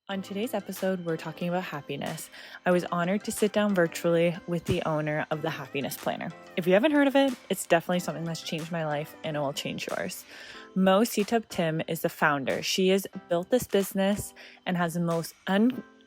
On today's episode, we're talking about happiness. I was honored to sit down virtually with the owner of the Happiness Planner. If you haven't heard of it, it's definitely something that's changed my life and it will change yours. Mo Situb Tim is the founder. She has built this business and has the most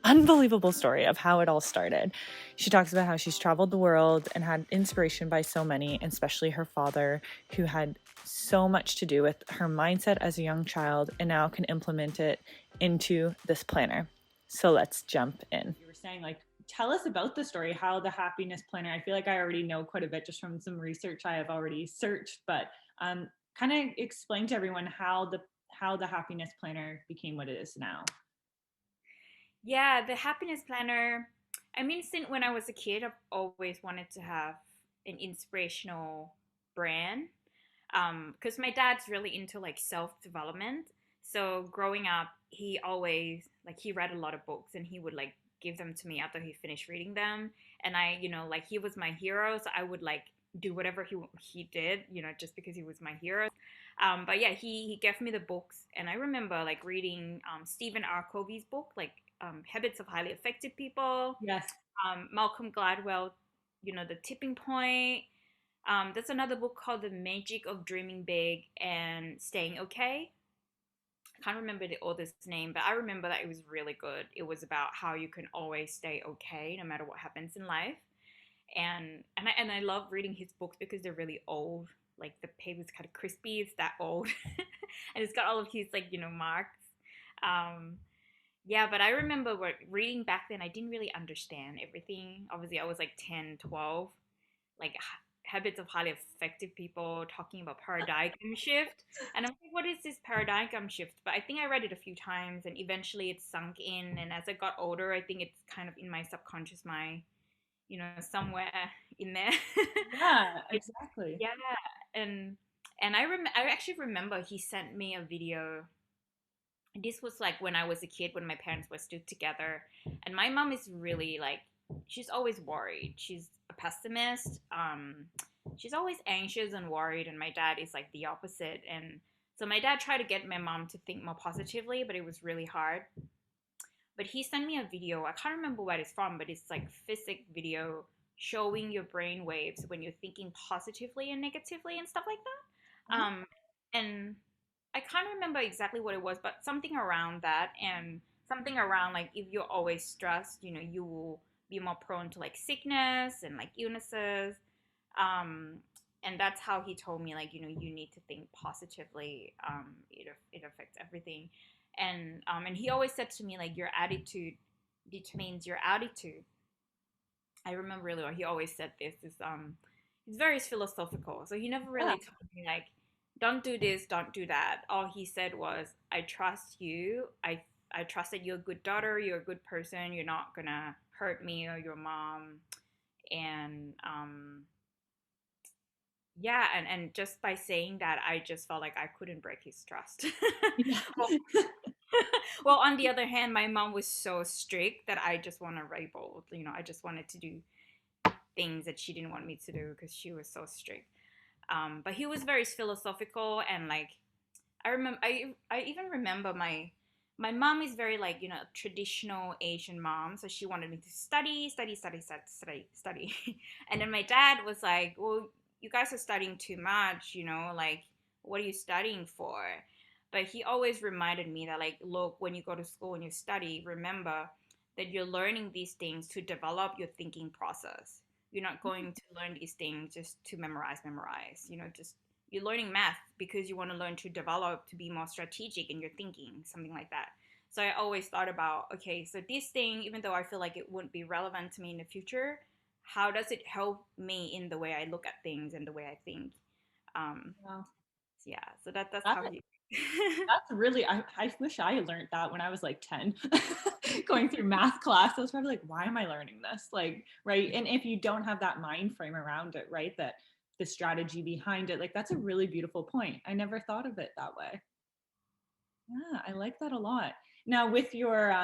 unbelievable story of how it all started. She talks about how she's traveled the world and had inspiration by so many, and especially her father, who had so much to do with her mindset as a young child and now can implement it into this planner. So let's jump in. You were saying, like, tell us about the story, how the Happiness Planner. I feel like I already know quite a bit just from some research I have already searched, but kind of explain to everyone how the Happiness Planner became what it is now. Yeah, the happiness planner. I mean, since when I was a kid, I've always wanted to have an inspirational brand. Because my dad's really into like self development. So growing up, he always like he read a lot of books and he would like give them to me after he finished reading them. And like he was my hero, so I would like do whatever he did, just because he was my hero. But yeah, he gave me the books, and I remember like reading Stephen R. Covey's book, like Habits of Highly Effective People, Yes. Malcolm Gladwell, The Tipping Point. There's another book called The Magic of Dreaming Big and Staying Okay. I can't remember the author's name, but I remember that it was really good. It was about how you can always stay okay no matter what happens in life. And I love reading his books because they're really old. Like the paper's kind of crispy. It's that old, and it's got all of his like marks. Um, yeah, but I remember reading back then. I didn't really understand everything. Obviously, I was like 10, 12. Like habits of highly effective people talking about paradigm shift, and I'm like, what is this paradigm shift? But I think I read it a few times, and eventually it sunk in. And as I got older, I think it's kind of in my subconscious mind, somewhere in there. Yeah, It- exactly. yeah, and I actually remember he sent me a video. This was like when I was a kid, when my parents were still together, and my mom is really like, she's always worried. She's a pessimist. She's always anxious and worried, and my dad is like the opposite. And so my dad tried to get my mom to think more positively, but it was really hard. But he sent me a video. I can't remember what it's from, but it's like physics video showing your brain waves when you're thinking positively and negatively and stuff like that. And I can't remember exactly what it was, but something around that, and something around like if you're always stressed, you will be more prone to like sickness and like illnesses. Um, and that's how he told me, like, you need to think positively. It affects everything. And he always said to me, like, your attitude determines your attitude. I remember really well. He always said this. He's very philosophical. So he never Yeah. really told me like, don't do this, don't do that. All he said was, I trust you. I trust that you're a good daughter. You're a good person. You're not gonna hurt me or your mom. And yeah, and just by saying that, I just felt like I couldn't break his trust. Yeah. well, well, on the other hand, my mom was so strict that I just want to rebel. I just wanted to do things that she didn't want me to do because she was so strict. But he was very philosophical, and like I even remember my mom is very like traditional Asian mom, so she wanted me to study, study, study, study, study, study. And then my dad was like, "Well, you guys are studying too much, like what are you studying for?" But he always reminded me that like, look, when you go to school and you study, remember that you're learning these things to develop your thinking process. You're not going to learn these things just to memorize, just you're learning math because you want to learn to develop to be more strategic in your thinking, something like that. So I always thought about, okay, so this thing, even though I feel like it wouldn't be relevant to me in the future, how does it help me in the way I look at things and the way I think? um Wow. yeah, so that's That how he That's really, I wish I learned that when I was like 10, going through math class. I was probably like, why am I learning this? Like, right. And if you don't have that mind frame around it, right, that the strategy behind it, like, that's a really beautiful point. I never thought of it that way. Yeah, I like that a lot. Now, with your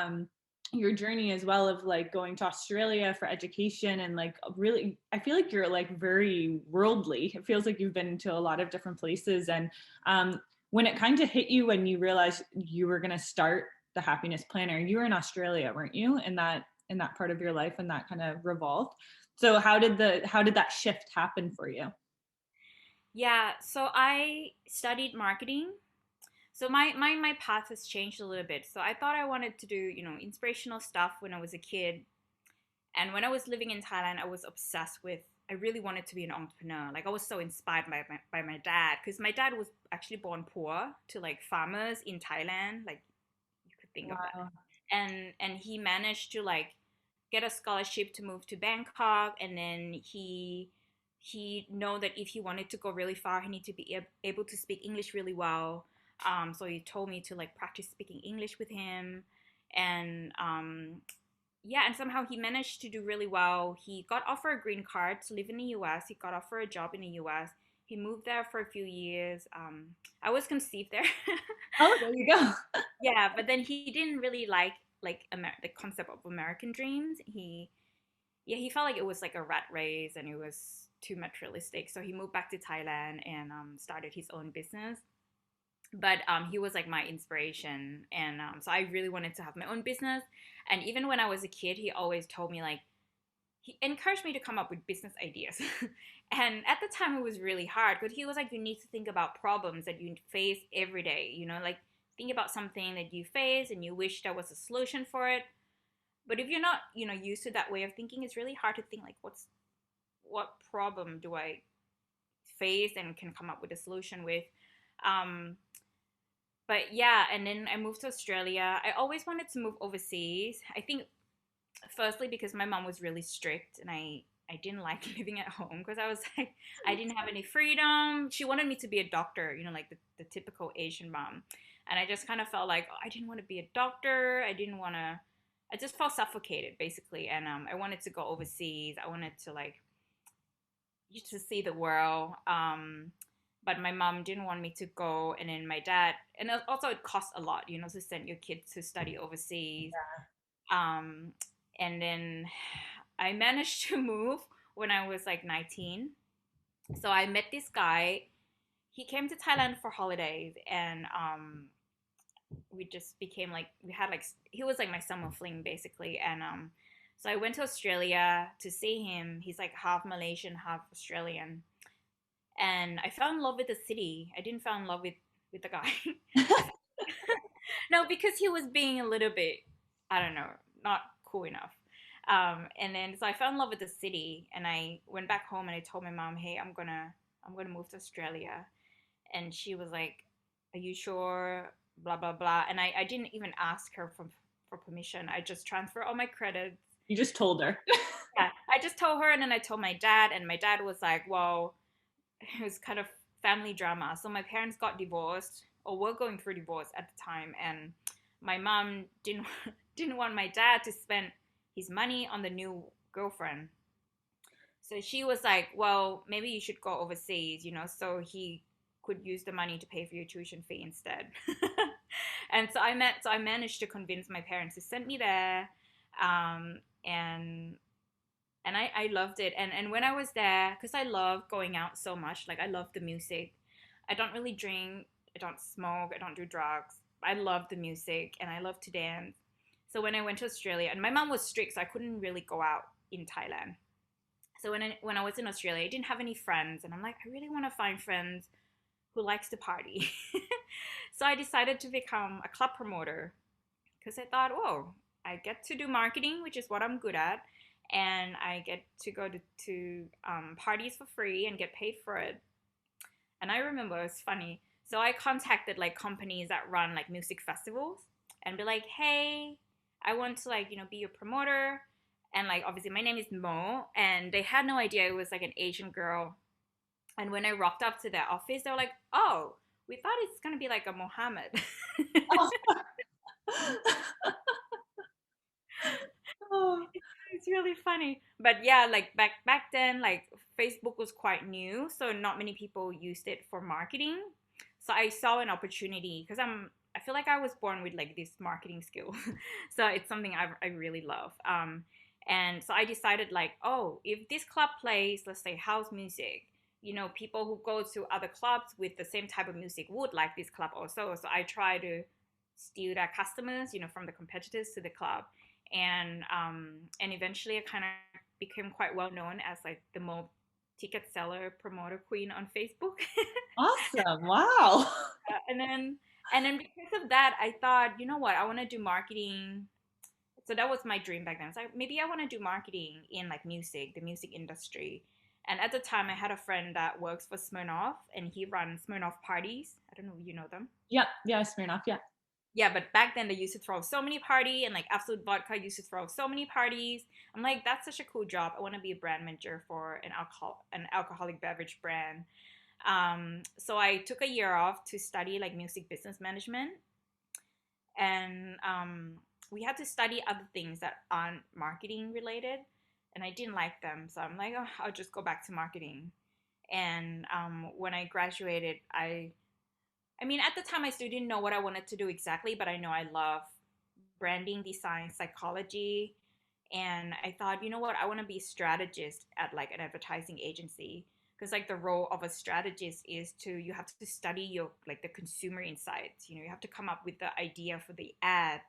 journey as well of like going to Australia for education and like really, I feel like you're like very worldly. It feels like you've been to a lot of different places. And when it kind of hit you when you realized you were going to start the happiness planner, you were in Australia, weren't you? In that part of your life, and that kind of revolved. So how did that shift happen for you? Yeah, so I studied marketing. So my path has changed a little bit. So I thought I wanted to do, inspirational stuff when I was a kid. And when I was living in Thailand, I was obsessed with, I really wanted to be an entrepreneur. Like I was so inspired by my dad, because my dad was actually born poor to like farmers in Thailand. Like you could think of that. Wow. And he managed to like get a scholarship to move to Bangkok, and then he know that if he wanted to go really far, he need to be able to speak English really well. So he told me to like practice speaking English with him, and yeah, and somehow he managed to do really well. He got offered a green card to live in the U.S. He got offered a job in the U.S. He moved there for a few years. I was conceived there. Oh, there you go. Yeah, but then he didn't really like the concept of American dreams. He felt like it was like a rat race and it was too materialistic. So he moved back to Thailand and started his own business. But he was like my inspiration, and so I really wanted to have my own business. And even when I was a kid, he always told me like he encouraged me to come up with business ideas. And at the time, it was really hard, but he was like, you need to think about problems that you face every day. Like think about something that you face and you wish there was a solution for it. But if you're not, used to that way of thinking, it's really hard to think like, what problem do I face and can come up with a solution with. Um, but yeah, and then I moved to Australia. I always wanted to move overseas. I think firstly because my mom was really strict, and I didn't like living at home because I was like I didn't have any freedom. She wanted me to be a doctor, like the typical Asian mom. And I just kind of felt like, oh, I didn't want to be a doctor. I just felt suffocated basically, and I wanted to go overseas. I wanted to like to see the world. But my mom didn't want me to go, and then my dad, and also it costs a lot, to send your kids to study overseas. Um, and then I managed to move when I was like 19. So I met this guy. He came to Thailand for holidays, and we just became like we had like he was like my summer fling basically, and so I went to Australia to see him. He's like half Malaysian, half Australian, and I fell in love with the city. I didn't fall in love with the guy. No, because he was being a little bit, I don't know, not cool enough. And then so I fell in love with the city, and I went back home and I told my mom, hey, I'm gonna move to Australia. And she was like, are you sure? Blah blah blah. And I didn't even ask her for permission. I just transferred all my credits. You just told her. Yeah, I just told her, and then I told my dad, and my dad was like, well, it was kind of family drama. So my parents got divorced, or were going through divorce at the time, and my mom didn't want my dad to spend his money on the new girlfriend. So she was like, well, maybe you should go overseas, so he could use the money to pay for your tuition fee instead. And so I managed to convince my parents to send me there. And I loved it. And when I was there, because I love going out so much, like I love the music. I don't really drink, I don't smoke, I don't do drugs. I love the music and I love to dance. So when I went to Australia, and my mom was strict, so I couldn't really go out in Thailand. So when I was in Australia, I didn't have any friends, and I'm like, I really want to find friends who likes to party. So I decided to become a club promoter, because I thought, oh, I get to do marketing, which is what I'm good at, and I get to go to parties for free and get paid for it. And I remember it was funny. So I contacted like companies that run like music festivals and be like, hey, I want to like, be your promoter. And like, obviously my name is Mo, and they had no idea it was like an Asian girl. And when I rocked up to their office, they were like, oh, we thought it's going to be like a Mohammed. Oh. It's really funny. But yeah, like back then, like Facebook was quite new, so not many people used it for marketing. So I saw an opportunity because I feel like I was born with like this marketing skill. So it's something I really love. And so I decided like, oh, if this club plays, let's say house music, people who go to other clubs with the same type of music would like this club also. So I try to steal their customers, from the competitors to the club. And eventually I kind of became quite well known as like the most ticket seller promoter queen on Facebook. Awesome. Wow. and then and then because of that, I thought, you know what, I want to do marketing. So that was my dream back then. It's like maybe I want to do marketing in like music, the music industry. And at the time, I had a friend that works for Smirnoff, and he runs Smirnoff parties. I don't know if you know them. Yep. Yeah, Smirnoff. Yeah. Yeah, but back then they used to throw so many party, and like Absolute Vodka used to throw so many parties. I'm like, that's such a cool job. I want to be a brand manager for an alcoholic beverage brand. So I took a year off to study like music business management, and we had to study other things that aren't marketing related, and I didn't like them. So I'm like, oh, I'll just go back to marketing. And when I graduated, I mean, at the time, I still didn't know what I wanted to do exactly, but I know I love branding, design, psychology. And I thought, you know what, I want to be a strategist at like an advertising agency. Because like the role of a strategist is you have to study your like the consumer insights. You have to come up with the idea for the ad,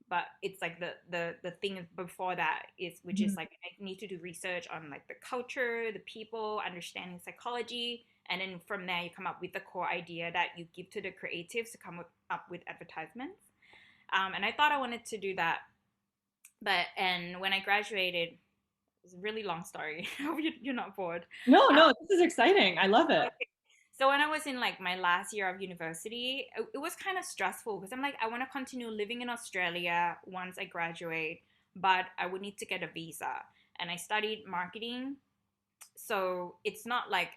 but it's like the thing before that is, which is Mhm. like I need to do research on like the culture, the people, understanding psychology, and then from there you come up with the core idea that you give to the creatives to up with advertisements. And I thought I wanted to do that, and when I graduated, it's a really long story. I hope you're not bored. No, uh, no, this is exciting. I love it. okay. So when I was in like my last year of university, it was kind of stressful because I'm like, I want to continue living in Australia once I graduate, but I would need to get a visa. And I studied marketing, so it's not like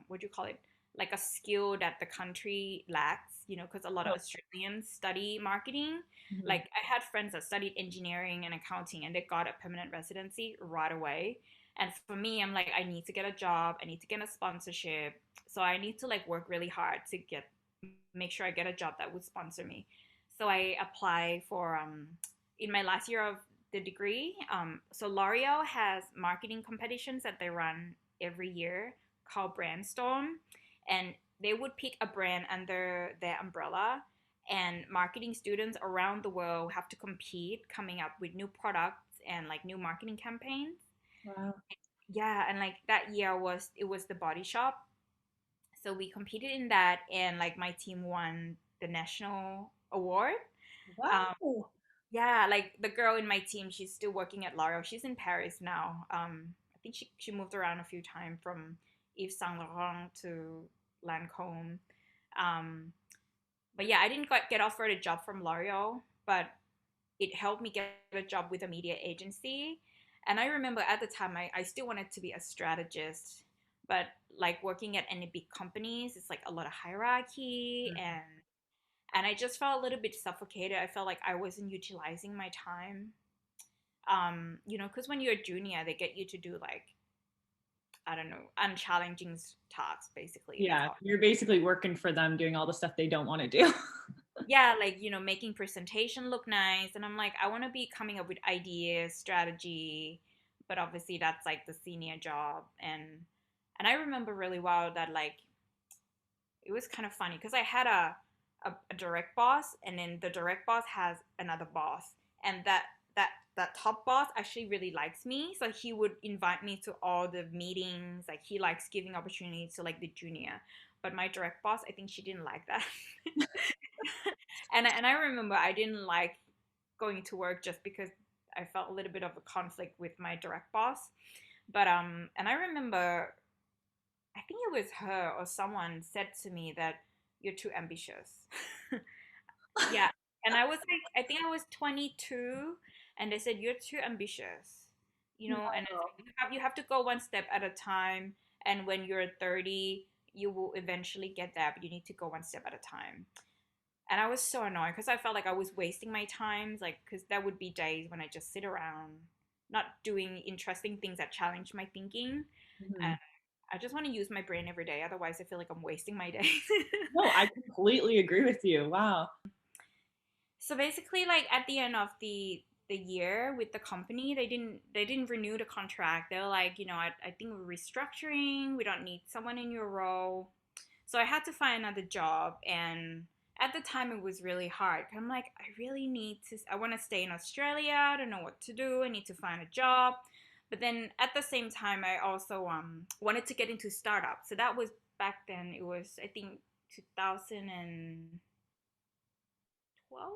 what do you call it, like a skill that the country lacks, because a lot of Oh, Australians study marketing. mhm. Like I had friends that studied engineering and accounting, and they got a permanent residency right away. And for me, I'm like, I need to get a job, I need to get a sponsorship, so I need to like work really hard to make sure I get a job that would sponsor me. So I apply for in my last year of the degree. So L'Oreal has marketing competitions that they run every year called Brandstorm, and they would pick a brand under their umbrella, and marketing students around the world have to compete, coming up with new products and like new marketing campaigns. Wow. Yeah, and like that year was the Body Shop, so we competed in that, and like my team won the national award. Um, Wow. Yeah, like the girl in my team, she's still working at L'Oreal. She's in Paris now. I think she moved around a few times from Yves Saint Laurent to Lancome. Um, but yeah, I didn't get offered a job from L'Oreal, but it helped me get a job with a media agency. And I remember at the time, I still wanted to be a strategist, but like working at any big companies, it's like a lot of hierarchy, and I just felt a little bit suffocated. I felt like I wasn't utilizing my time. Because when you're a junior, they get you to do like, I don't know, unchallenging tasks. Basically, that's Yeah, all. you're basically working for them doing all the stuff they don't want to do. Yeah, like making presentation look nice, and I'm like, I want to be coming up with ideas, strategy, but obviously that's like the senior job. And I remember really well that like it was kind of funny because I had a direct boss, and then the direct boss has another boss, and that top boss actually really likes me, so he would invite me to all the meetings. Like he likes giving opportunities to like the junior, but my direct boss, I think she didn't like that. And I remember I didn't like going to work just because I felt a little bit of a conflict with my direct boss. But and I remember, I think it was her or someone said to me that you're too ambitious. Yeah. And I was like, I think I was 22, and they said, you're too ambitious, and it's like, you have to go one step at a time. And when you're 30, you will eventually get there, but you need to go one step at a time. And I was so annoyed because I felt like I was wasting my time, like, because there would be days when I just sit around, not doing interesting things that challenge my thinking. Mhm. And I just want to use my brain every day. Otherwise, I feel like I'm wasting my day. No, I completely agree with you. Wow. So basically, like at the end of the year with the company, they didn't renew the contract. They were like, I think we're restructuring. We don't need someone in your role. So I had to find another job, and at the time it was really hard. I'm like, I really need to, I want to stay in Australia. I don't know what to do. I need to find a job. But then at the same time, I also wanted to get into startups. So that was back then. It was, I think, 2012.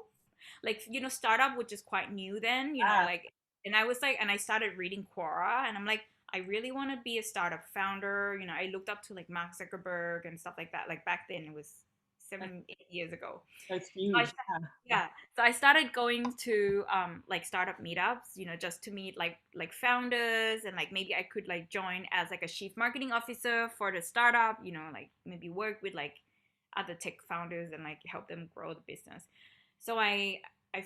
Like, startup, which is quite new then, Yeah. like, and I was like, and I started reading Quora, and I'm like, I really want to be a startup founder. I looked up to like Mark Zuckerberg and stuff like that. Like back then, it was That's, 7, 8 years ago. that's So huge. Yeah. yeah, so I started going to like startup meetups, just to meet like founders, and like maybe I could like join as like a chief marketing officer for the startup, like maybe work with like other tech founders and like help them grow the business. So I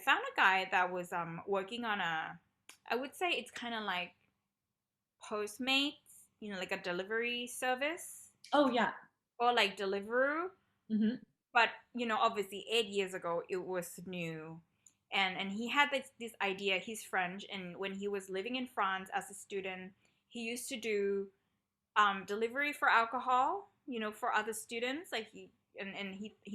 found a guy that was working on I would say it's kind of like Postmates, like a delivery service, Oh, yeah. or like Deliveroo. Hmm. But obviously 8 years ago it was new, and he had this idea. He's French, and when he was living in France as a student, he used to do delivery for alcohol, for other students. Like he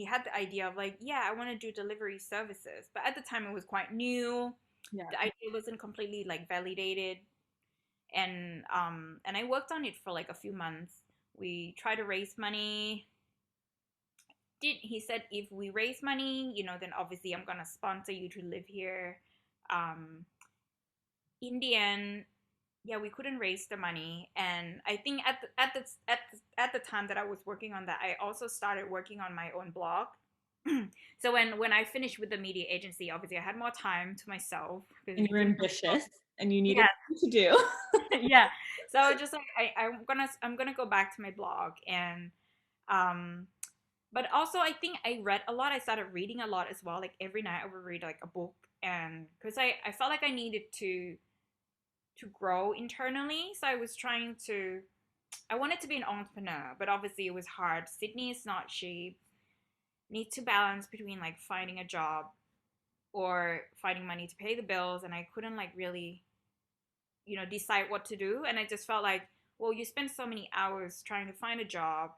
had the idea of like, yeah, I want to do delivery services. But at the time it was quite new. Yeah. The idea wasn't completely like validated, and I worked on it for like a few months. We tried to raise money. He said, if we raise money, then obviously I'm gonna sponsor you to live here. um in the end, yeah, we couldn't raise the money, and I think at the time that I was working on that, I also started working on my own blog. So when I finished with the media agency, obviously I had more time to myself because And you're ambitious and you needed yeah. to do. Yeah, so just like I'm gonna go back to my blog, and um but also I think I read a lot. I started reading a lot as well. Like every night I would read like a book, and because I felt like I needed to grow internally. So I wanted to be an entrepreneur, but obviously it was hard. Sydney is not cheap. Need to balance between like finding a job or finding money to pay the bills, and I couldn't like really, decide what to do. And I just felt like, well, you spend so many hours trying to find a job,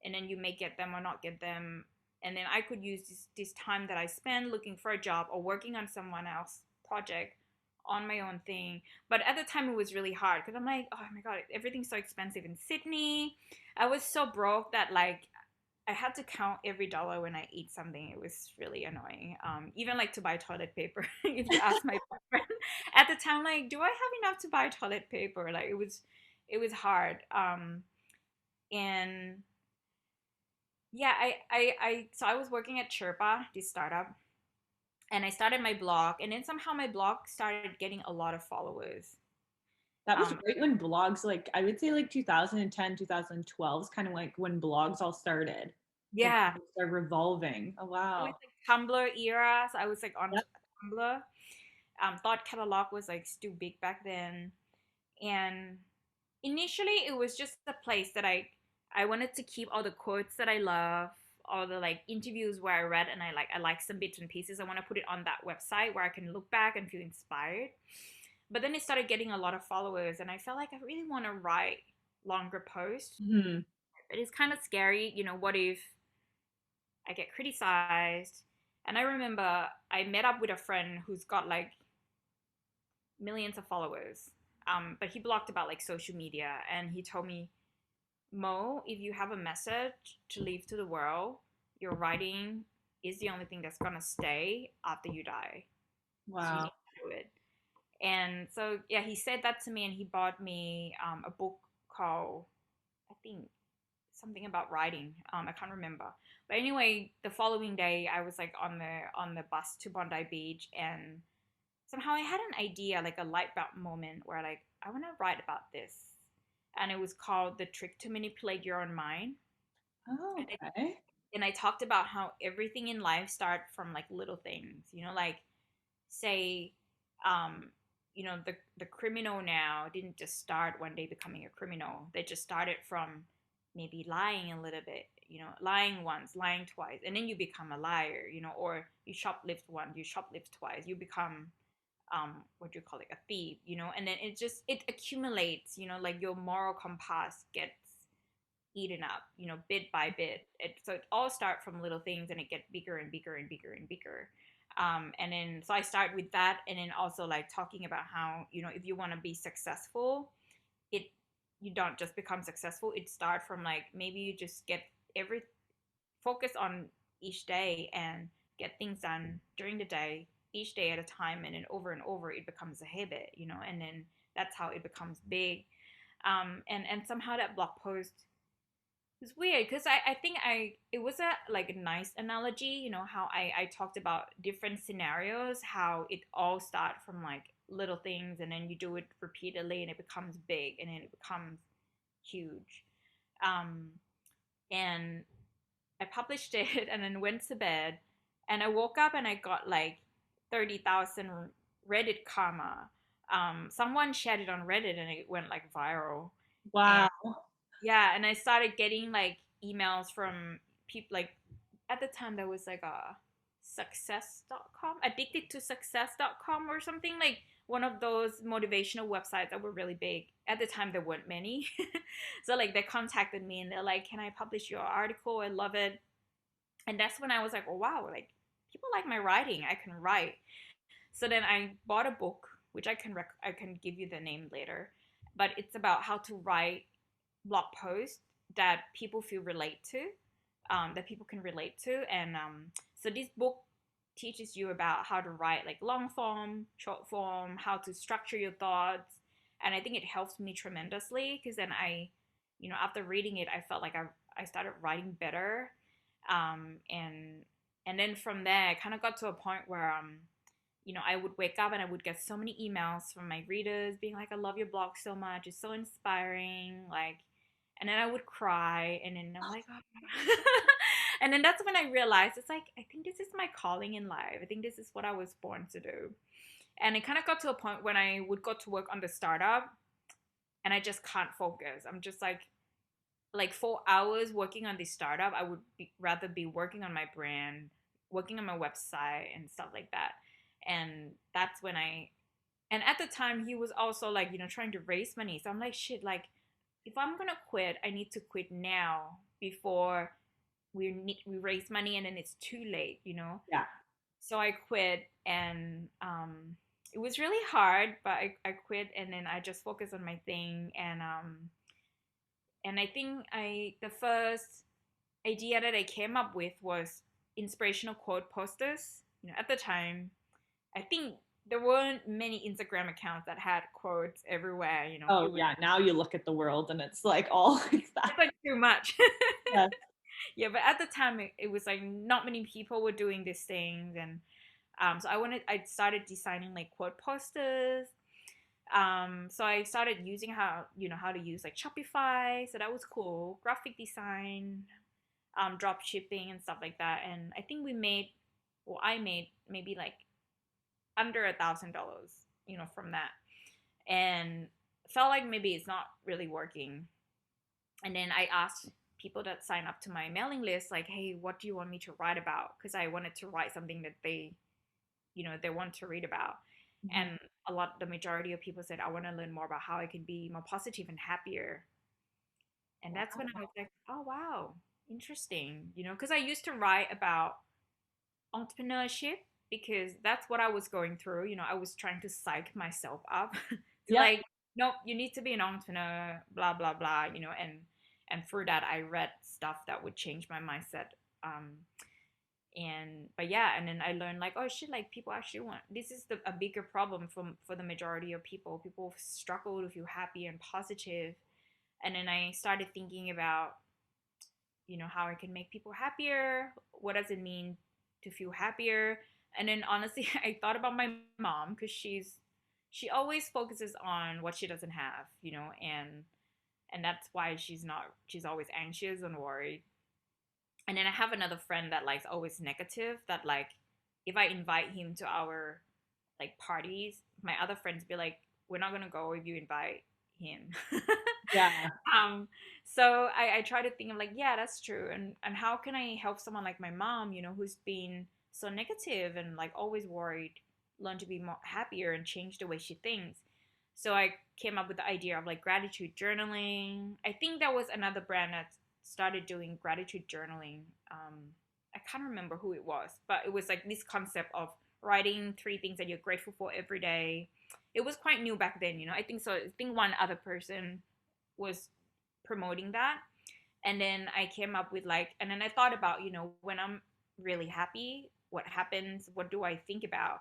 and then you may get them or not get them. And then I could use this time that I spend looking for a job or working on someone else's project on my own thing. But at the time, it was really hard because I'm like, oh my God, everything's so expensive in Sydney. I was so broke that like I had to count every dollar when I eat something. It was really annoying. Even like to buy toilet paper. If you ask my boyfriend at the time, like, do I have enough to buy toilet paper? Like, it was hard. And yeah, so I was working at Chirpa, this startup, and I started my blog, and then somehow my blog started getting a lot of followers. That was Um, great when blogs, like I would say like 2010, 2012 is kind of like when blogs all started. Like yeah, they started revolving. Oh it was wow. like Tumblr era, so I was like on Yep. Tumblr. Thought Catalog was like still big back then, and initially it was just a place that I wanted to keep all the quotes that I love, all the like interviews where I read, and I like some bits and pieces. I want to put it on that website where I can look back and feel inspired. But then it started getting a lot of followers, and I felt like I really want to write longer posts. Mhm. But it's kind of scary, what if I get criticized? And I remember I met up with a friend who's got like millions of followers. But he blocked about like social media, and he told me, Mo, if you have a message to leave to the world, your writing is the only thing that's gonna stay after you die. So you Wow. need to do it. And so yeah, he said that to me, and he bought me a book called, I think, something about writing. I can't remember. But anyway, the following day, I was like on the bus to Bondi Beach, and somehow I had an idea, like a light bulb moment, where like I want to write about this, and it was called "The Trick to Manipulate Your Own Mind." Oh, And okay. I talked about how everything in life start from like little things, like say, um, the criminal now didn't just start one day becoming a criminal. They just started from maybe lying a little bit, lying once, lying twice, and then you become a liar, or you shoplift once, you shoplift twice, you become what do you call it, a thief, and then it accumulates, like your moral compass gets eaten up, bit by bit. So it all start from little things, and it get bigger and bigger and bigger and bigger. And then so I start with that, and then also like talking about how, if you want to be successful, it you don't just become successful. It start from like, maybe you just get every focus on each day and get things done during the day, each day at a time, and over it becomes a habit, and then that's how it becomes big. And somehow that blog post was weird, because I think it was a like a nice analogy, how I talked about different scenarios, how it all start from like little things, and then you do it repeatedly, and it becomes big, and then it becomes huge. um and I published it and then went to bed, and I woke up and I got like 30,000 Reddit karma. Someone shared it on Reddit and it went like viral. And Wow. yeah, and I started getting like emails from people, like at the time there was like a success.com, addicted to success.com or something, like one of those motivational websites that were really big. At the time there weren't many. So like they contacted me and they're like, "Can I publish your article? I love it." And that's when I was like, "Oh wow, like people like my writing. I can write." So then I bought a book, which I can give you the name later, but it's about how to write blog posts that people feel relate to, that people can relate to. And so this book teaches you about how to write like long form, short form, how to structure your thoughts. And I think it helps me tremendously, because then after reading it, I felt like I started writing better. And then from there, I kind of got to a point where I would wake up and I would get so many emails from my readers being like, "I love your blog so much. It's so inspiring." Like, and then I would cry, and then I'm like, "Oh." And then that's when I realized, it's like, I think this is my calling in life. I think this is what I was born to do. And it kind of got to a point when I would go to work on the startup and I just can't focus. I'm just like 4 hours working on this startup. I would rather be working on my brand, working on my website and stuff like that. And that's when and at the time he was also like, trying to raise money. So I'm like, shit, like if I'm gonna quit, I need to quit now before we raise money and then it's too late. Yeah. So I quit, and it was really hard, but I quit, and then I just focused on my thing. And I think the first idea that I came up with was inspirational quote posters. At the time, I think there weren't many Instagram accounts that had quotes everywhere. Oh It was yeah. Now you look at the world and it's like all like that. it's like too much. Yeah. Yeah, but at the time it was like not many people were doing these things. And so I started designing like quote posters. So I started using how to use like Shopify, so that was cool. Graphic design, drop shipping and stuff like that. And I think I made maybe like under $1,000, from that. And felt like maybe it's not really working. And then I asked people that sign up to my mailing list, like, "Hey, what do you want me to write about?" Because I wanted to write something that they want to read about. Mhm. And the majority of people said, "I want to learn more about how I can be more positive and happier." And that's when I was like, "Oh wow, interesting." Because I used to write about entrepreneurship, because that's what I was going through. I was trying to psych myself up to Yeah. like, nope, you need to be an entrepreneur, blah blah blah. And through that, I read stuff that would change my mindset. Um, and but yeah, and then I learned like, oh shit, like people actually want this is a bigger problem for the majority of people struggle to feel happy and positive. And then I started thinking about how I can make people happier. What does it mean to feel happier? And then honestly, I thought about my mom, because she always focuses on what she doesn't have, and that's why she's always anxious and worried. And then I have another friend that likes always negative, that like if I invite him to our like parties, my other friends be like, "We're not gonna go if you invite him." Yeah. um so I try to think of like, yeah, that's true. And how can I help someone like my mom, who's been so negative and like always worried, learn to be more happier and change the way she thinks. So I came up with the idea of like gratitude journaling. I think that was another brand started doing gratitude journaling. I can't remember who it was, but it was like this concept of writing 3 things that you're grateful for every day. It was quite new back then, I think so. I think one other person was promoting that. And then I came up with like, and then I thought about, when I'm really happy, what happens? What do I think about?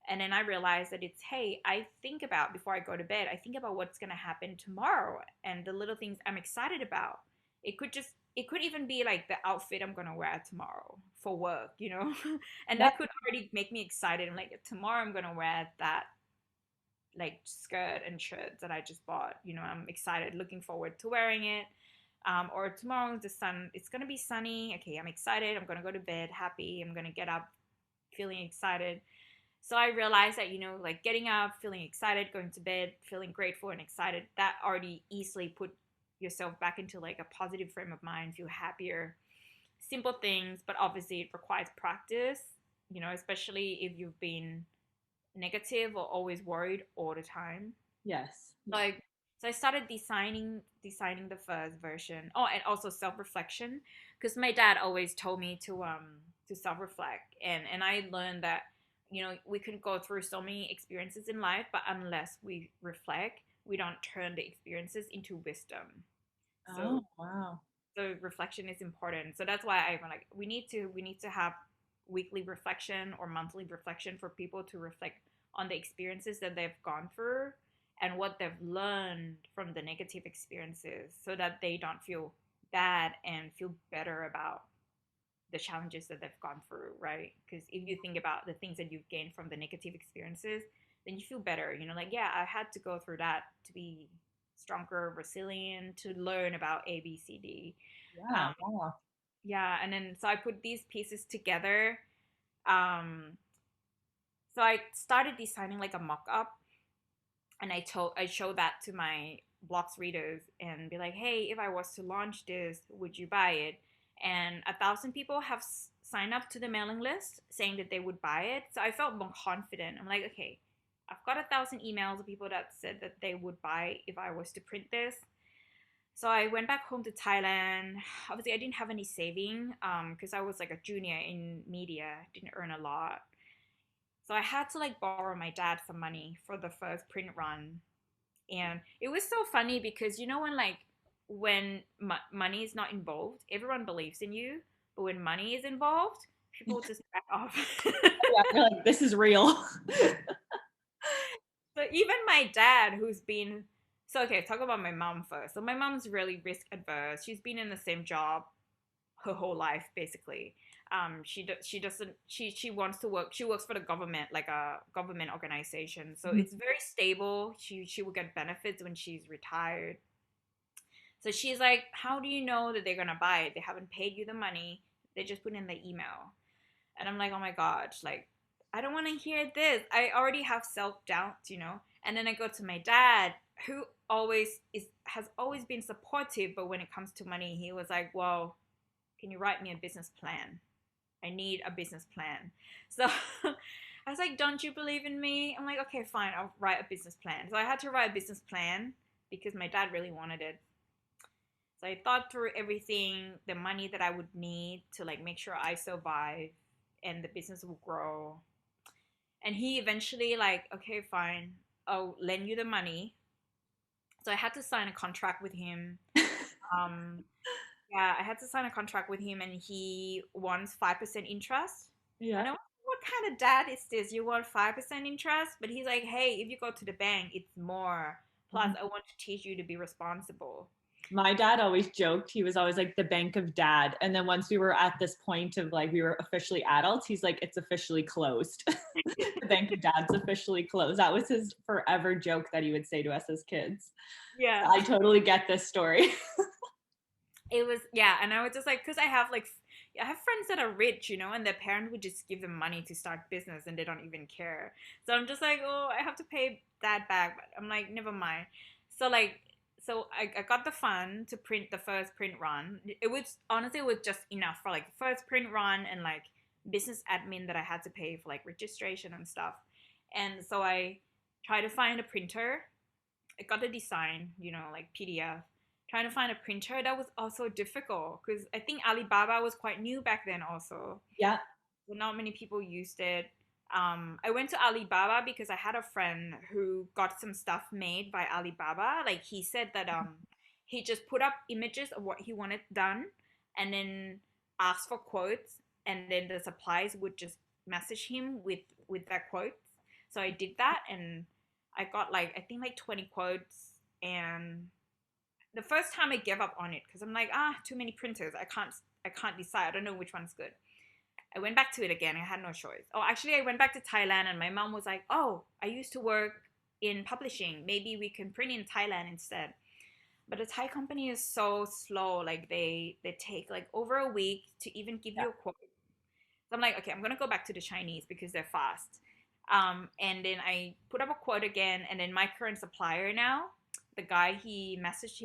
And then I realized that it's, hey, I think about before I go to bed, I think about what's going to happen tomorrow and the little things I'm excited about. It could even be like the outfit I'm going to wear tomorrow for work, and Yeah. that could already make me excited. I'm like, tomorrow I'm going to wear that like skirt and shirts that I just bought. I'm excited, looking forward to wearing it. Or tomorrow it's gonna be sunny. Okay, I'm excited. I'm gonna go to bed happy. I'm gonna get up feeling excited. So I realized that like getting up, feeling excited, going to bed, feeling grateful and excited, that already easily put yourself back into like a positive frame of mind, feel happier. Simple things, but obviously it requires practice. Especially if you've been negative or always worried all the time. Yes. Like, so I started designing the first version. Oh, and also self reflection, because my dad always told me to self reflect, and I learned that we can go through so many experiences in life, but unless we reflect, we don't turn the experiences into wisdom. So Oh, wow. so reflection is important. So that's why I'm like, we need to have weekly reflection or monthly reflection for people to reflect on the experiences that they've gone through and what they've learned from the negative experiences, so that they don't feel bad and feel better about the challenges that they've gone through, right? Because if you think about the things that you've gained from the negative experiences, then you feel better. Like, yeah, I had to go through that to be stronger, resilient, to learn about A, B, C, D. Yeah. Um, Wow. yeah, and then so I put these pieces together. Um, so I started designing like a mock up, and I showed that to my blogs readers and be like, hey, if I was to launch this, would you buy it? And 1,000 people have signed up to the mailing list saying that they would buy it. So I felt more confident. I'm like, okay, I've got 1,000 emails of people that said that they would buy if I was to print this. So I went back home to Thailand. Obviously, I didn't have any saving because I was like a junior in media, didn't earn a lot. So I had to like borrow my dad some money for the first print run. And it was so funny because when money is not involved, everyone believes in you. But when money is involved, people just back off. Yeah, you're like, this is real. So even my dad, who's been so okay, talk about my mom first. So my mom's really risk adverse. She's been in the same job her whole life, basically. She doesn't she wants to work. She works for the government, like a government organization. So Mhm. it's very stable. She will get benefits when she's retired. So she's like, how do you know that they're gonna buy it? They haven't paid you the money. They just put in the email. And I'm like, oh my gosh, like I don't want to hear this. I already have self doubt. And then I go to my dad, who has always been supportive, but when it comes to money, he was like, well, can you write me a business plan? I need a business plan. So I was like, don't you believe in me? I'm like, okay, fine, I'll write a business plan. So I had to write a business plan because my dad really wanted it. So I thought through everything, the money that I would need to like make sure I survive and the business will grow. And he eventually like, okay, fine, I'll lend you the money. So I had to sign a contract with him. Um, yeah, I had to sign a contract with him, and he wants 5% interest. Yeah. And I was like, what kind of dad is this? You want 5% interest? But he's like, hey, if you go to the bank, it's more. Plus, Mhm. I want to teach you to be responsible. My dad always joked, he was always like the bank of dad. And then once we were at this point of like we were officially adults, he's like, it's officially closed. The bank of dad's officially closed. That was his forever joke that he would say to us as kids. Yeah. So I totally get this story. It was, yeah. And I was just like, because I have friends that are rich, and their parents would just give them money to start business and they don't even care. So I'm just like, oh, I have to pay that back. But I'm like, never mind. So like, I got the fund to print the first print run. It was honestly, it was just enough for like the first print run and like business admin that I had to pay for like registration and stuff. And so I tried to find a printer. I got the design, like PDF, trying to find a printer, that was also difficult because I think Alibaba was quite new back then also. Yeah. So not many people used it. I went to Alibaba because I had a friend who got some stuff made by Alibaba. Like he said that he just put up images of what he wanted done and then asked for quotes, and then the suppliers would just message him with that quotes. So I did that, and I got like I think like 20 quotes. And the first time I gave up on it because I'm like, too many printers. I can't decide. I don't know which one's good. I went back to it again. I had no choice. Oh, actually, I went back to Thailand, and my mom was like, "Oh, I used to work in publishing. Maybe we can print in Thailand instead." But the Thai company is so slow. Like they take like over a week to even give Yeah. you a quote. So I'm like, okay, I'm gonna go back to the Chinese because they're fast. And then I put up a quote again, and then my current supplier now, the guy he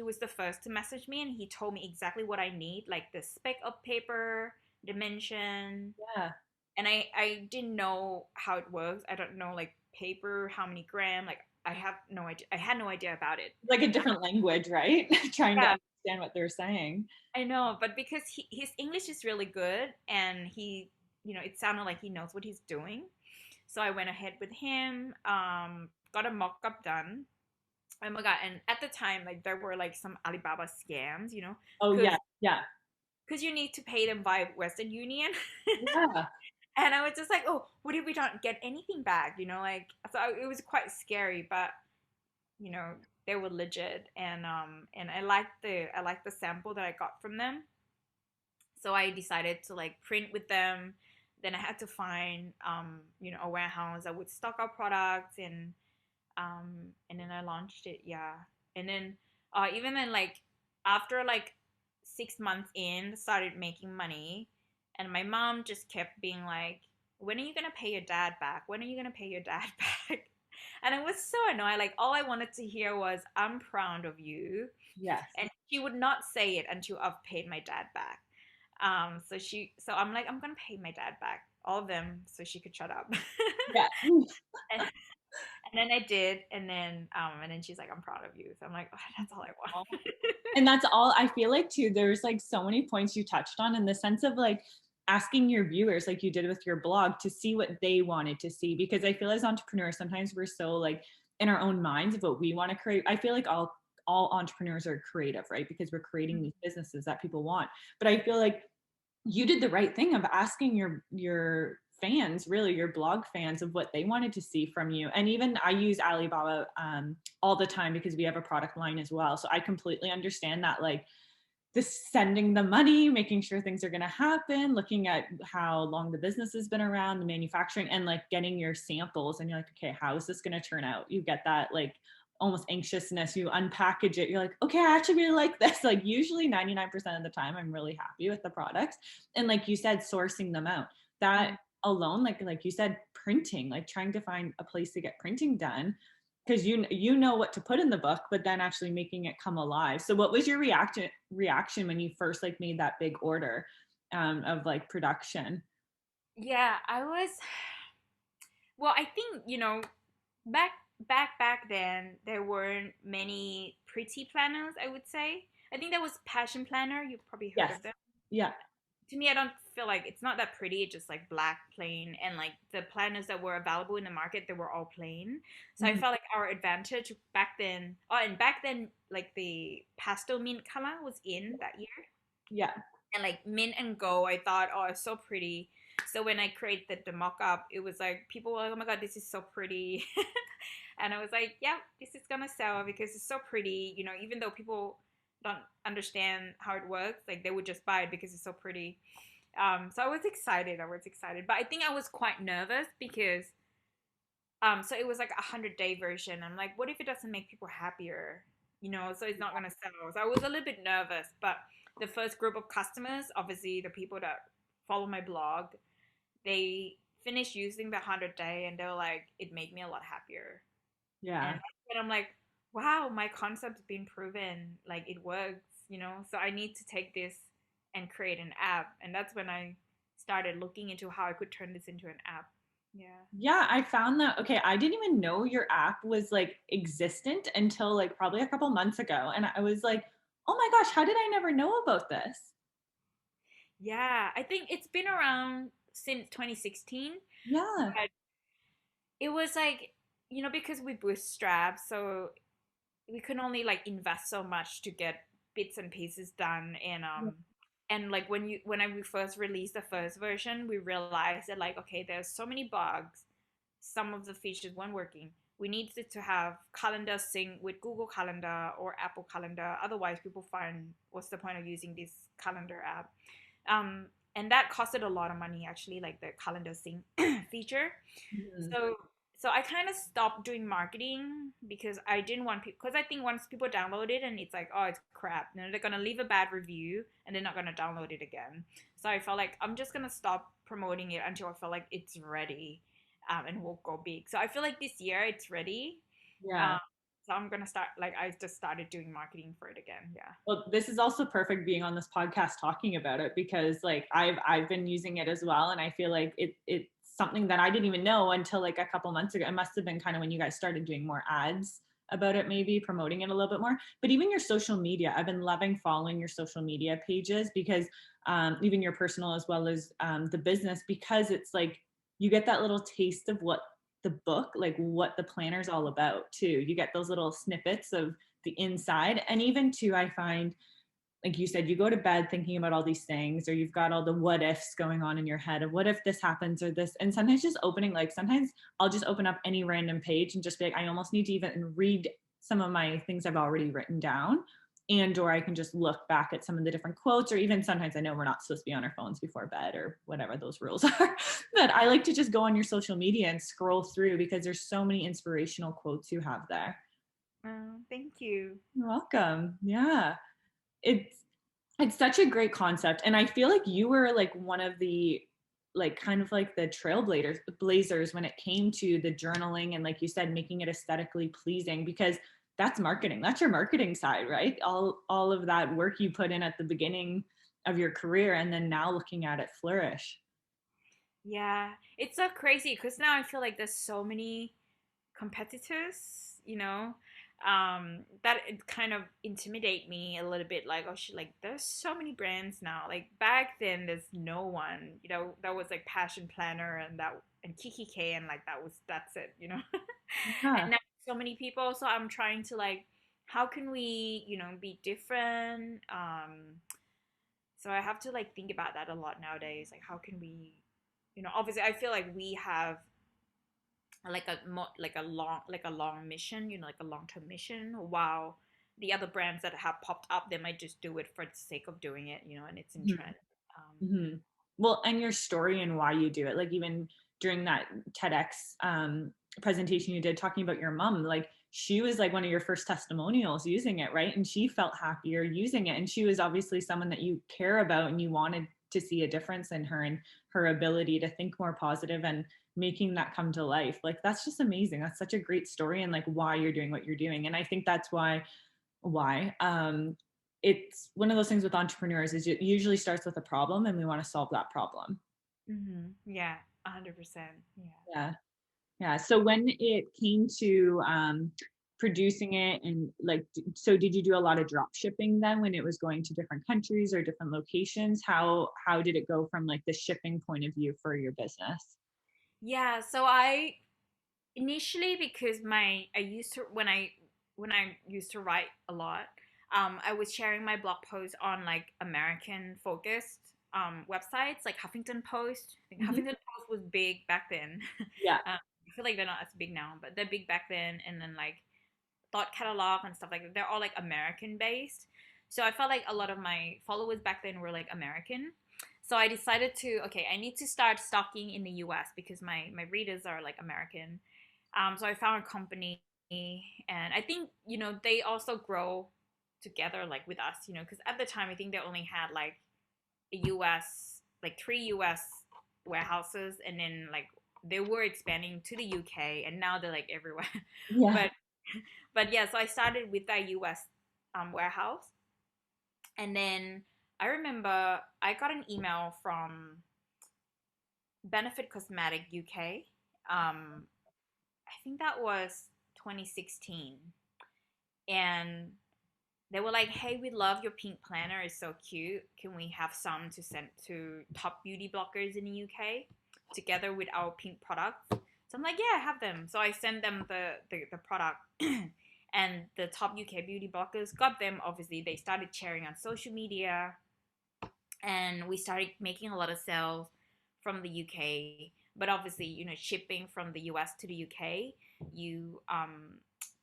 was the first to message me, and he told me exactly what I need, like the spec of paper, dimension, Yeah. and I didn't know how it works. I don't know like paper, how many gram. Like I have no idea. I had no idea about it. Like a different language, right? Trying to Yeah, understand what they're saying. I know, but because his English is really good, and it sounded like he knows what he's doing. So I went ahead with him. Got a mock up done. Oh my god! And at the time, like there were like some Alibaba scams, Oh because yeah, yeah, you need to pay them via Western Union. yeah. And I was just like, oh, what if we don't get anything back? Like so it was quite scary, but you know they were legit, and I liked the sample that I got from them. So I decided to like print with them. Then I had to find a warehouse that would stock our products, and then I launched it. Yeah, and then even then like after like 6 months in, started making money, and my mom just kept being like, "When are you gonna pay your dad back? When are you gonna pay your dad back?" And I was so annoyed. Like all I wanted to hear was, "I'm proud of you," Yes. and she would not say it until I've paid my dad back. So I'm like, I'm gonna pay my dad back, all of them, so she could shut up. Yeah. and, and then I did, and then she's like, I'm proud of you. So I'm like, oh, that's all I want. And that's all I feel like too. There's like so many points you touched on in the sense of like asking your viewers, like you did with your blog, to see what they wanted to see. Because I feel as entrepreneurs, sometimes we're so like in our own minds of what we want to create. I feel like all entrepreneurs are creative, right? Because we're creating these businesses that people want. But I feel like you did the right thing of asking your fans, really your blog fans, of what they wanted to see from you. And even I use Alibaba all the time because we have a product line as well, so I completely understand that, like the sending the money, making sure things are going to happen, looking at how long the business has been around, the manufacturing, and like getting your samples, and you're like, okay, how is this going to turn out? You get that like almost anxiousness, you unpackage it, you're like, okay, I actually really like this. Like usually 99% of the time I'm really happy with the products. And like you said, sourcing them out, that alone, like you said, printing, like trying to find a place to get printing done, because you know what to put in the book, but then actually making it come alive. So what was your reaction when you first like made that big order of like production? Yeah, I was. Well, I think back back then there weren't many pretty planners. I would say. I think there was Passion Planner. You've probably heard Yes. of them. Yeah. To me, I don't feel like it's not that pretty. It's just like black, plain, and like the planners that were available in the market, they were all plain. So I Mhm. felt like our advantage back then. Oh, and back then, like the pastel mint color was in that year, Yeah. and like mint and gold, I thought, oh, it's so pretty. So when I created the mock-up, it was like people were like, oh my god, this is so pretty. And I was like, yeah, this is gonna sell because it's so pretty. Even though people don't understand how it works, like they would just buy it because it's so pretty. So I was excited. But I think I was quite nervous because so it was like 100-day version. I'm like, what if it doesn't make people happier? So it's not gonna sell. So I was a little bit nervous. But the first group of customers, obviously the people that follow my blog, they finished using the 100-day, and they were like, it made me a lot happier. Yeah. And I'm like, wow, my concept's been proven, like it works. So I need to take this and create an app. And that's when I started looking into how I could turn this into an app. Yeah. Yeah, I found that. Okay, I didn't even know your app was like existent until like probably a couple months ago. And I was like, Oh my gosh, how did I never know about this? Yeah, I think it's been around since 2016, Yeah. but it was like, because we bootstrapped, so we can only like invest so much to get bits and pieces done. And like we first released the first version, we realized that like, okay, there's so many bugs, some of the features weren't working. We needed to have calendar sync with Google Calendar or Apple Calendar. Otherwise, people find what's the point of using this calendar app? Um, and that costed a lot of money actually, like the calendar sync feature. Mhm. So so I kind of stopped doing marketing because I didn't want people, because I think once people download it and it's like, oh, it's crap, they're gonna leave a bad review and they're not gonna download it again. So I felt like I'm just gonna stop promoting it until I feel like it's ready, and we'll go big. So I feel like this year it's ready. Yeah. Um, so I'm gonna start, like, I just started doing marketing for it again. Yeah. Well, this is also perfect being on this podcast talking about it because like I've been using it as well, and I feel like it's something that I didn't even know until like a couple months ago. It must have been kind of when you guys started doing more ads about it, maybe promoting it a little bit more. But even your social media, I've been loving following your social media pages because even your personal as well as the business, because it's like you get that little taste of what the book, like what the planner's all about too. You get those little snippets of the inside. And even too, I find, like you said, you go to bed thinking about all these things, or you've got all the what ifs going on in your head of what if this happens or this. And sometimes just opening, like sometimes I'll just open up any random page and just be like, I almost need to even read some of my things I've already written down. And or I can just look back at some of the different quotes, or even sometimes I know we're not supposed to be on our phones before bed or whatever those rules are. But I like to just go on your social media and scroll through because there's so many inspirational quotes you have there. Oh, thank you. You're welcome. Yeah. It's it's such a great concept. And I feel like you were like one of the like kind of like the trailblazers blazers when it came to the journaling and like you said, making it aesthetically pleasing because that's marketing. That's your marketing side, right? All of that work you put in at the beginning of your career and then now looking at it flourish. Yeah, it's so crazy because now I feel like there's so many competitors, that it kind of intimidate me a little bit. Like, oh shit, like there's so many brands now. Like back then, there's no one. That was like Passion Planner and Kiki K, and like that's it. Yeah. And now so many people. So I'm trying to like, how can we, be different? So I have to like think about that a lot nowadays. Like, how can we, obviously I feel like we have like a long mission, like a long-term mission, while the other brands that have popped up, they might just do it for the sake of doing it, and it's in trend. Mm-hmm. Well, and your story and why you do it, like even during that TEDx presentation you did talking about your mom, like she was like one of your first testimonials using it, right? And she felt happier using it. And she was obviously someone that you care about and you wanted to see a difference in her and her ability to think more positive and making that come to life. Like that's just amazing. That's such a great story and like why you're doing what you're doing. And I think that's why it's one of those things with entrepreneurs is it usually starts with a problem and we want to solve that problem. Yeah, 100%. Yeah. Yeah. Yeah. So when it came to producing it and like, so did you do a lot of drop shipping then when it was going to different countries or different locations? How did it go from like the shipping point of view for your business? Yeah, so I initially, because my I used to when I used to write a lot, I was sharing my blog posts on like American focused websites like Huffington Post. I think Mhm. Huffington Post was big back then. Yeah. I feel like they're not as big now, but they're big back then. And then like Thought Catalog and stuff like that, they're all like American based. So I felt like a lot of my followers back then were like American. So I decided to, okay, I need to start stocking in the US because my readers are like American. So I found a company, and I think, they also grow together like with us, because at the time I think they only had like a US, like 3 US warehouses, and then like they were expanding to the UK, and now they're like everywhere. Yeah. but but yeah, so I started with that US warehouse, and then I remember I got an email from Benefit Cosmetic UK. I think that was 2016, and they were like, hey, we love your pink planner, it's so cute, can we have some to send to top beauty bloggers in the UK together with our pink products? So I'm like, yeah, have them. So I sent them the product and the top UK beauty bloggers got them. Obviously they started sharing on social media, and we started making a lot of sales from the UK. But obviously, shipping from the US to the UK, you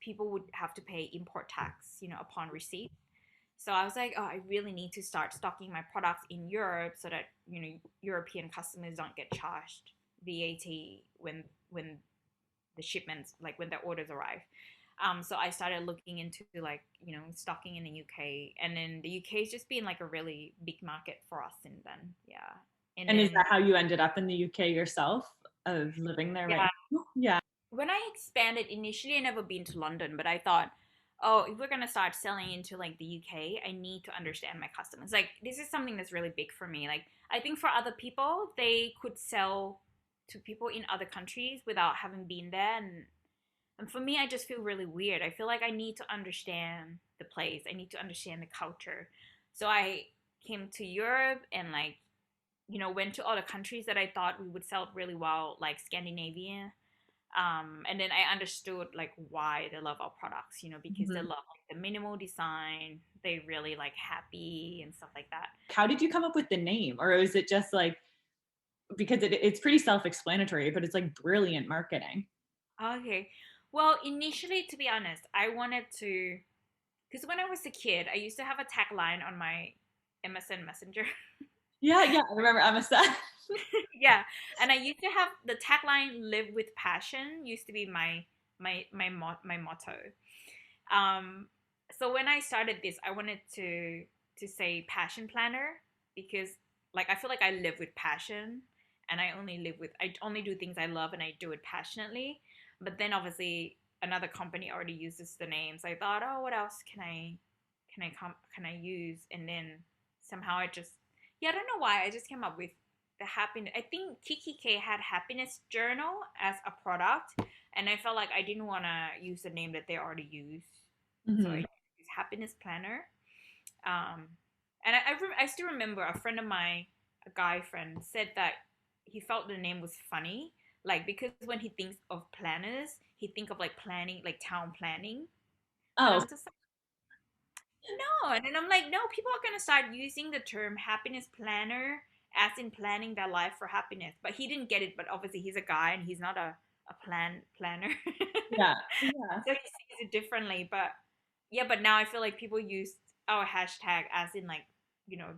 people would have to pay import tax, upon receipt. So I was like, oh, I really need to start stocking my products in Europe so that European customers don't get charged VAT when the shipments, like when the orders arrive. So I started looking into like stocking in the UK, and then the UK has just been like a really big market for us since then. Yeah, and And is then that how you ended up in the UK yourself, of living there right yeah, now? Yeah. when I expanded initially, I never been to London, but I thought, oh, if we're gonna start selling into like the UK, I need to understand my customers. Like this is something that's really big for me. Like I think for other people, they could sell to people in other countries without having been there, and for me, I just feel really weird. I feel like I need to understand the place. I need to understand the culture. So I came to Europe and like, went to all the countries that I thought we would sell really well, like Scandinavia. And then I understood like why they love our products, because they Mhm. love like the minimal design. They really like happy and stuff like that. How did you come up with the name? Or is it just like, because it's pretty self-explanatory, but it's like brilliant marketing. Okay. Well, initially, to be honest, I wanted to, because when I was a kid, I used to have a tagline on my MSN Messenger. Yeah, yeah. I remember Emma said. Yeah, and I used to have the tagline "Live with passion" used to be my motto. Um, so when I started this, I wanted to say passion planner, because like I feel like I live with passion, and I only do things I love and I do it passionately. But then obviously another company already uses the name, so I thought, oh, what else can I use? And then somehow I just, yeah, I don't know why I just came up with the happiness. I think Kiki K had happiness journal as a product, and I felt like I didn't want to use the name that they already use, so I Mhm. used happiness planner. Um, and I still remember a friend of mine, a guy friend, said that he felt the name was funny, like because when he thinks of planners, he think of like planning, like town planning. But Oh, I'm just like, no. And then I'm like, no, people are gonna start using the term happiness planner as in planning their life for happiness. But he didn't get it. But obviously, he's a guy and he's not a planner, yeah. Yeah. so he sees it differently. But yeah, but now I feel like people use our hashtag as in like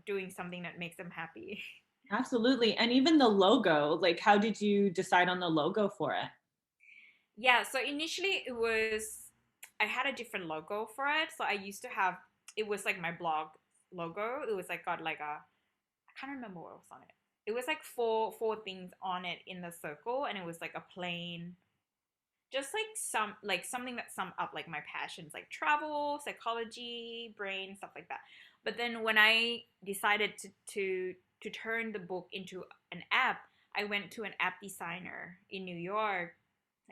doing something that makes them happy. Absolutely. And even the logo, like how did you decide on the logo for it? Yeah, so initially it was, I had a different logo for it. So I used to have, it was like my blog logo. It was like got like a, I can't remember what was on it. It was like four things on it in the circle, and it was like a plain, just like something that sum up like my passions, like travel, psychology, brain, stuff like that. But then when I decided to turn the book into an app, I went to an app designer in New York.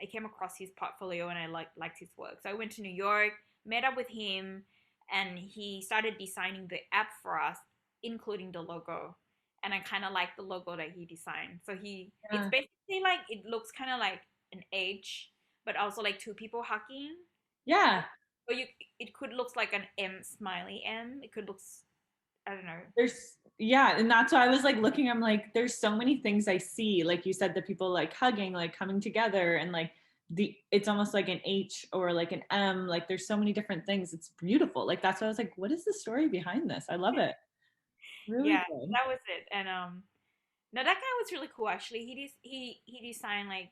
I came across his portfolio and I liked his work. So I went to New York, met up with him, and he started designing the app for us, including the logo. And I kind of like the logo that he designed. So it's Yeah. basically like, it looks kind of like an H, but also like two people hugging. Yeah. Or it could look like an M, smiley M. It could look, I don't know. Yeah, and that's why I was like looking, I'm like, there's so many things I see. Like you said, the people like hugging, like coming together, and like it's almost like an H or like an M. Like there's so many different things. It's beautiful. Like that's why I was like, what is the story behind this? I love it. Really Yeah, good. that was it. And no, that guy was really cool actually. He designed like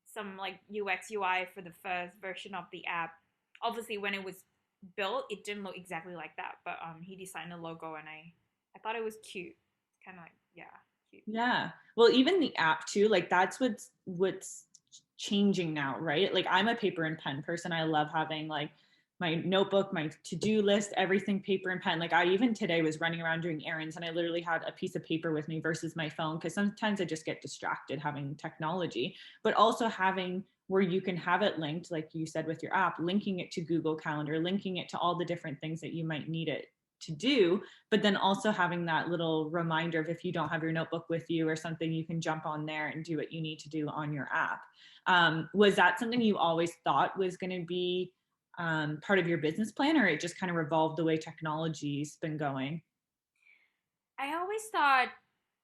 some like UX UI for the first version of the app. Obviously, when it was built, it didn't look exactly like that, but he designed the logo, and I thought it was cute. Kind of like, yeah, cute. Yeah. Well, even the app too, like that's what's changing now, right? Like I'm a paper and pen person. I love having like my notebook, my to-do list, everything paper and pen. Like I even today was running around doing errands and I literally had a piece of paper with me versus my phone because sometimes I just get distracted having technology, but also having where you can have it linked, like you said with your app, linking it to Google Calendar, linking it to all the different things that you might need it to do, but then also having that little reminder of if you don't have your notebook with you or something, you can jump on there and do what you need to do on your app. Was that something you always thought was going to be part of your business plan, or it just kind of revolved the way technology's been going? I always thought,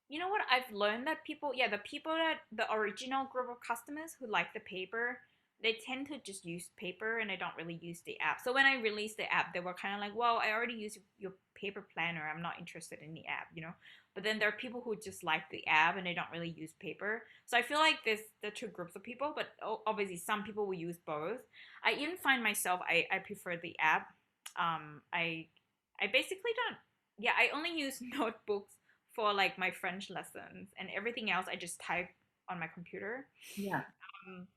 you know what? I've learned that people, yeah, the people that the original group of customers who like the paper, they tend to just use paper and they don't really use the app. So when I released the app, they were kind of like, well, I already use your paper planner. I'm not interested in the app, you know? But then there are people who just like the app and they don't really use paper. So I feel like there's the two groups of people, but obviously some people will use both. I even find myself, I prefer the app. I basically don't, yeah, I only use notebooks for like my French lessons, and everything else I just type on my computer. Yeah. Um,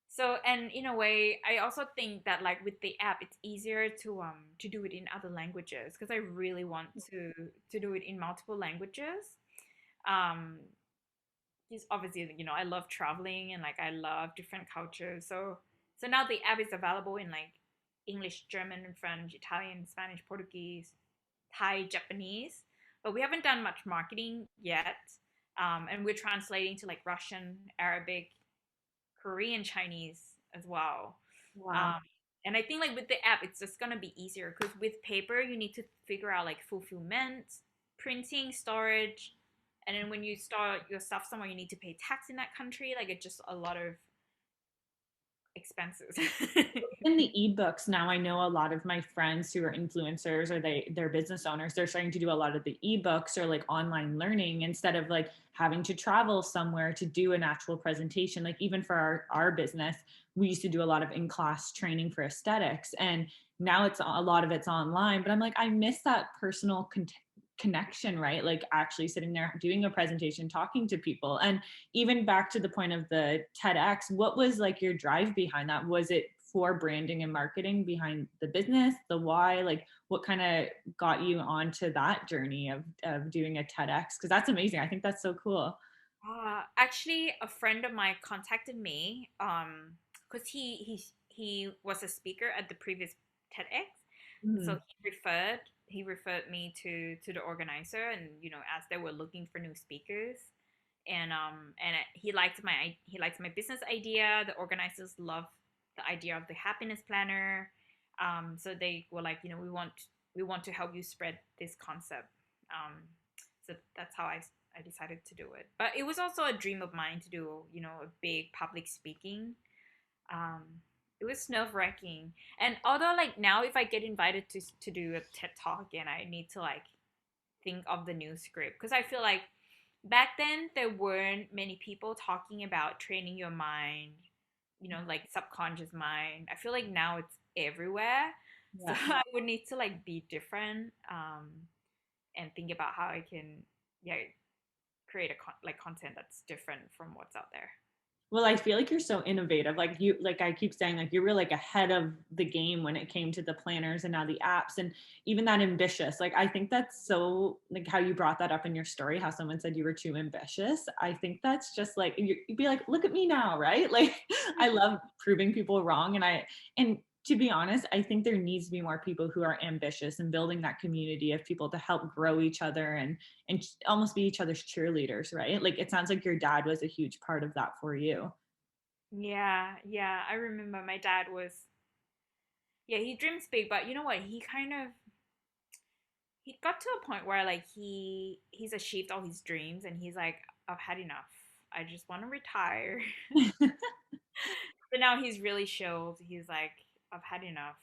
so, and in a way, I also think that like with the app, it's easier to do it in other languages because I really want to do it in multiple languages. Um, just obviously, you know, I love traveling and like I love different cultures. So now the app is available in like English, German, French, Italian, Spanish, Portuguese, Thai, Japanese, but we haven't done much marketing yet. And we're translating to like Russian, Arabic, Korean, Chinese as well. Wow. Um, and I think like with the app, it's just gonna be easier because with paper, you need to figure out like fulfillment, printing, storage, and then when you start your stuff somewhere, you need to pay tax in that country. Like it's just a lot of expenses. In the ebooks now, I know a lot of my friends who are influencers or they're business owners, they're starting to do a lot of the ebooks or like online learning instead of like having to travel somewhere to do an actual presentation. Like even for our business, we used to do a lot of in-class training for aesthetics, and now it's a lot of it's online, but I'm like, I miss that personal connection, right? Like actually sitting there doing a presentation, talking to people. And even back to the point of the TEDx, what was like your drive behind that? Was it for branding and marketing behind the business, the why? Like what kind of got you onto that journey of doing a TEDx? Because that's amazing. I think that's so cool. Actually, a friend of mine contacted me, because he was a speaker at the previous TEDx, so Mhm. he referred me to the organizer, and you know, as they were looking for new speakers, and he liked my business idea. The organizers loved the idea of the happiness planner, so they were like, you know, we want to help you spread this concept. So that's how I decided to do it. But it was also a dream of mine to do, you know, a big public speaking. Um, it was nerve wracking, and although like now, if I get invited to do a TED talk again, I need to like think of the new script because I feel like back then there weren't many people talking about training your mind, you know, like subconscious mind. I feel like now it's everywhere, so Yeah. I would need to like be different, and think about how I can, yeah, create a like content that's different from what's out there. Well, I feel like you're so innovative. Like you, like I keep saying, like you were like ahead of the game when it came to the planners and now the apps and even that ambitious. Like I think that's so like how you brought that up in your story, how someone said you were too ambitious. I think that's just like you'd be like, look at me now, right? Like I love proving people wrong, and to be honest, I think there needs to be more people who are ambitious and building that community of people to help grow each other and almost be each other's cheerleaders, right? Like it sounds like your dad was a huge part of that for you. Yeah, yeah. I remember my dad was, yeah, he dreams big, but you know what? He got to a point where like he's achieved all his dreams and he's like, I've had enough. I just want to retire. But now he's really chilled. He's like, I've had enough.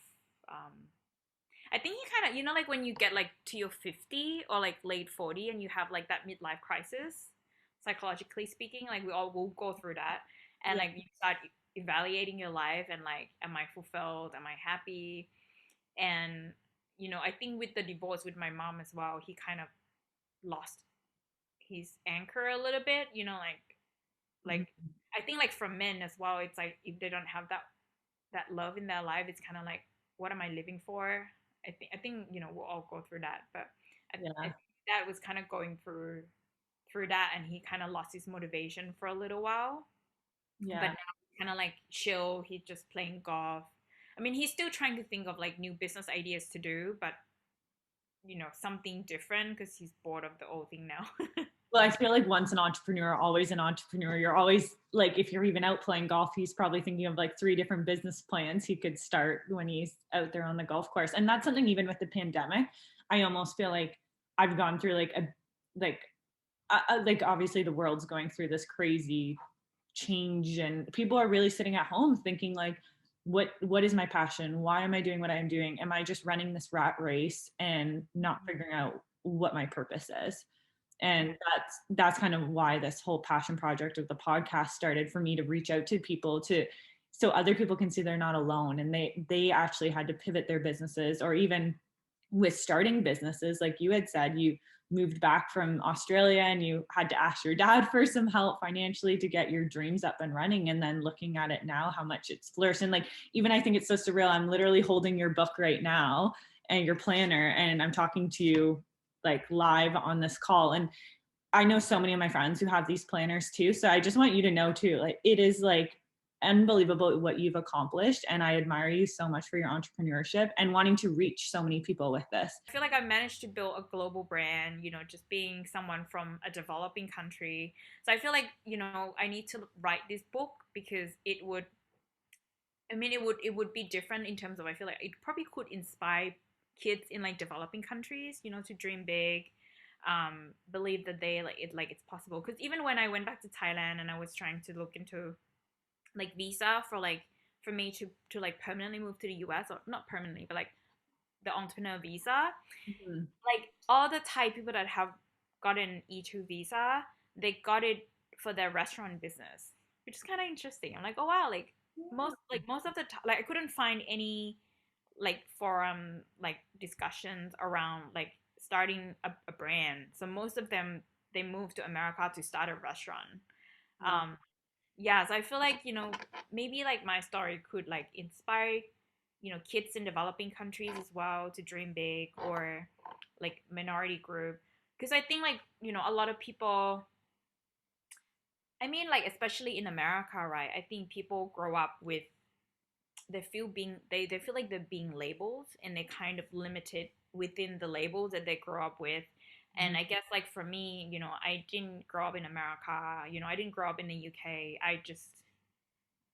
Um, I think he kind of, you know, like when you get like to your 50 or like late 40 and you have like that midlife crisis, psychologically speaking, like we all will go through that. And Yeah. like you start evaluating your life and like, am I fulfilled? Am I happy? And, you know, I think with the divorce with my mom as well, he kind of lost his anchor a little bit, you know, like I think like for men as well, it's like if they don't have that love in their life, it's kind of like, what am I living for? I think you know we'll all go through that, but I Yeah. think that was kind of going through that, and he kind of lost his motivation for a little while. But Yeah. now kind of like chill. He's just playing golf. I mean, he's still trying to think of like new business ideas to do, but something different because he's bored of the old thing now. Well, I feel like once an entrepreneur, always an entrepreneur. You're always like, if you're even out playing golf, he's probably thinking of like 3 different business plans he could start when he's out there on the golf course. And that's something, even with the pandemic, I almost feel like I've gone through like obviously the world's going through this crazy change, and people are really sitting at home thinking like, what is my passion? Why am I doing what I'm doing? Am I just running this rat race and not figuring out what my purpose is? And that's kind of why this whole passion project of the podcast started, for me to reach out to people, to so other people can see they're not alone, and they actually had to pivot their businesses, or even with starting businesses, like you had said, you moved back from Australia and you had to ask your dad for some help financially to get your dreams up and running, and then looking at it now, how much it's flourished. And like, even I think it's so surreal, I'm literally holding your book right now and your planner, and I'm talking to you like live on this call. And I know so many of my friends who have these planners too, so I just want you to know too, like, it is like unbelievable what you've accomplished, and I admire you so much for your entrepreneurship and wanting to reach so many people with this. I feel like I managed to build a global brand, just being someone from a developing country. So I feel like, I need to write this book because it would be different in terms of, I feel like it probably could inspire kids in like developing countries, to dream big, believe that it's possible. Because even when I went back to Thailand and I was trying to look into like visa for me to like permanently move to the US, or not permanently, but like the entrepreneur visa, Mm-hmm. like all the Thai people that have gotten E2 visa, they got it for their restaurant business, which is kind of interesting. I'm like, oh wow, most of the time, like I couldn't find any like forum like discussions around like starting a brand. So most of them, they moved to America to start a restaurant. Um, yeah, so I feel like, maybe like my story could like inspire, kids in developing countries as well to dream big, or like minority group. Because I think like, a lot of people, I mean, like, especially in America, right? I think people grow up with, they feel like they're being labeled, and they kind of limited within the labels that they grow up with. And I guess like for me, I didn't grow up in America, I didn't grow up in the UK. I just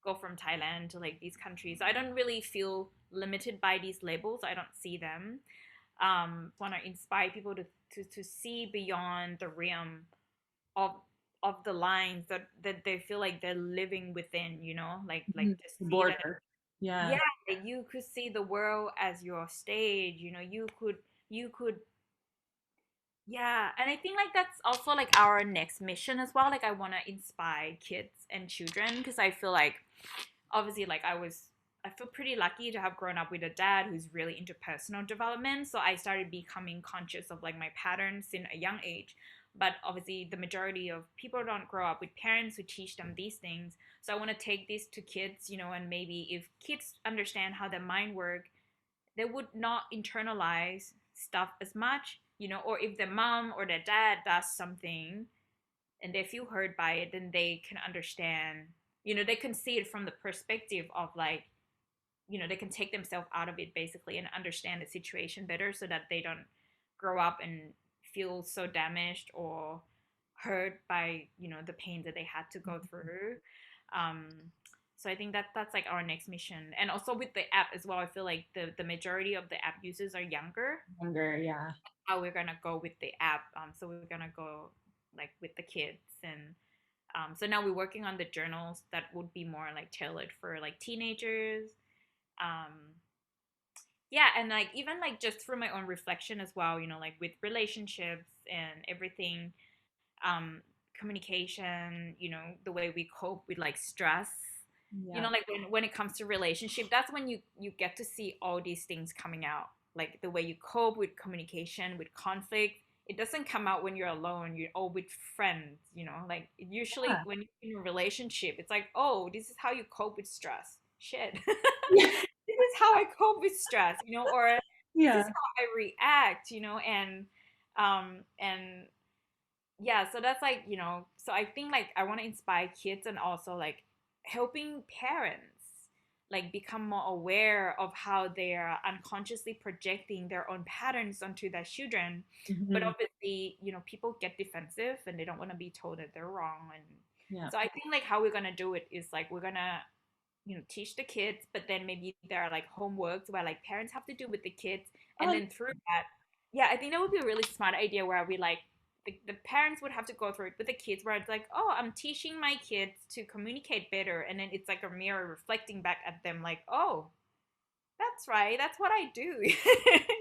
go from Thailand to like these countries. I don't really feel limited by these labels. I don't see them. Want to inspire people to see beyond the realm of the lines that they feel like they're living within, like Mhm. to The see that, border. Yeah. yeah, that you could see the world as your stage, you could, yeah. And I think like that's also like our next mission as well. Like I want to inspire kids and children, because I feel like obviously like I feel pretty lucky to have grown up with a dad who's really into personal development. So I started becoming conscious of like my patterns in a young age. But obviously the majority of people don't grow up with parents who teach them these things. So I want to take this to kids, and maybe if kids understand how their mind work, they would not internalize stuff as much, or if their mom or their dad does something and they feel hurt by it, then they can understand, they can see it from the perspective of like, they can take themselves out of it basically and understand the situation better, so that they don't grow up and feel so damaged or hurt by, the pain that they had to go through. Um, so I think that that's like our next mission. And also with the app as well, I feel like the majority of the app users are younger. Younger, yeah. How we're gonna go with the app. So we're gonna go like with the kids, and so now we're working on the journals that would be more like tailored for like teenagers. Um, yeah, and like even like just for my own reflection as well, like with relationships and everything, um, communication, the way we cope with like stress. Yeah. Like when it comes to relationship, that's when you get to see all these things coming out, like the way you cope with communication, with conflict. It doesn't come out when you're alone, you're all with friends, like usually Yeah. when you're in a relationship, it's like, oh, this is how you cope with stress. Shit. Yeah. This is how I cope with stress, or this is Yeah. how I react, and yeah, so that's like, so I think like I want to inspire kids, and also like helping parents like become more aware of how they are unconsciously projecting their own patterns onto their children. But Mhm. obviously, people get defensive and they don't want to be told that they're wrong. And Yeah. so I think like how we're gonna do it is like we're gonna teach the kids, but then maybe there are like homeworks where like parents have to do with the kids, and Oh, then through that, yeah, I think that would be a really smart idea where we like the parents would have to go through it with the kids, where it's like, oh, I'm teaching my kids to communicate better, and then it's like a mirror reflecting back at them, like, oh, that's right, that's what I do,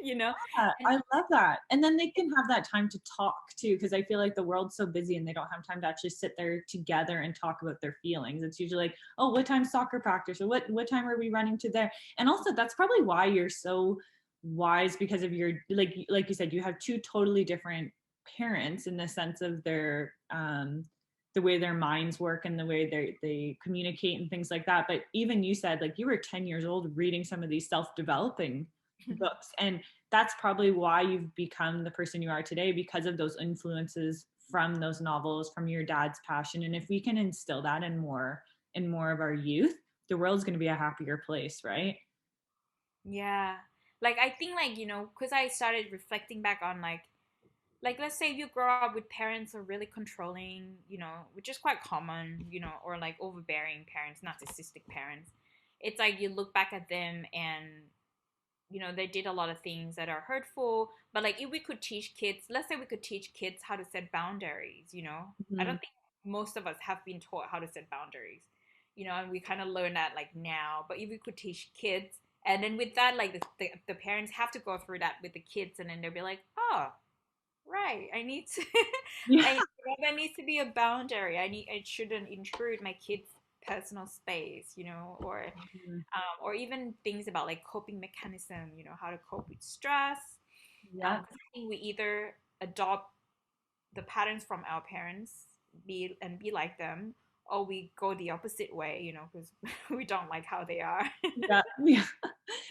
you know. yeah, And I love that. And then they can have that time to talk too, because I feel like the world's so busy and they don't have time to actually sit there together and talk about their feelings. It's usually like, oh, what time soccer practice, or what time are we running to there? And also that's probably why you're so wise, because of your like you said, you have two totally different parents in the sense of their the way their minds work and the way they communicate and things like that. But even you said like you were 10 years old reading some of these self-developing books, and that's probably why you've become the person you are today, because of those influences from those novels, from your dad's passion. And if we can instill that in more of our youth, the world's going to be a happier place, right? yeah, like I think like because I started reflecting back on like let's say you grow up with parents who are really controlling, which is quite common, or like overbearing parents, narcissistic parents. It's like you look back at them and they did a lot of things that are hurtful. But like if we could teach kids, let's say we could teach kids how to set boundaries, I don't Mhm. think most of us have been taught how to set boundaries, and we kind of learn that like now. But if we could teach kids, and then with that, like the parents have to go through that with the kids, and then they'll be like, oh, right, I need to Yeah. I there needs to be a boundary. I shouldn't intrude my kids' personal space, or even things about like coping mechanism, how to cope with stress. Yeah. 'Cause I think we either adopt the patterns from our parents, be like them, or we go the opposite way, because we don't like how they are. Yeah. Yeah.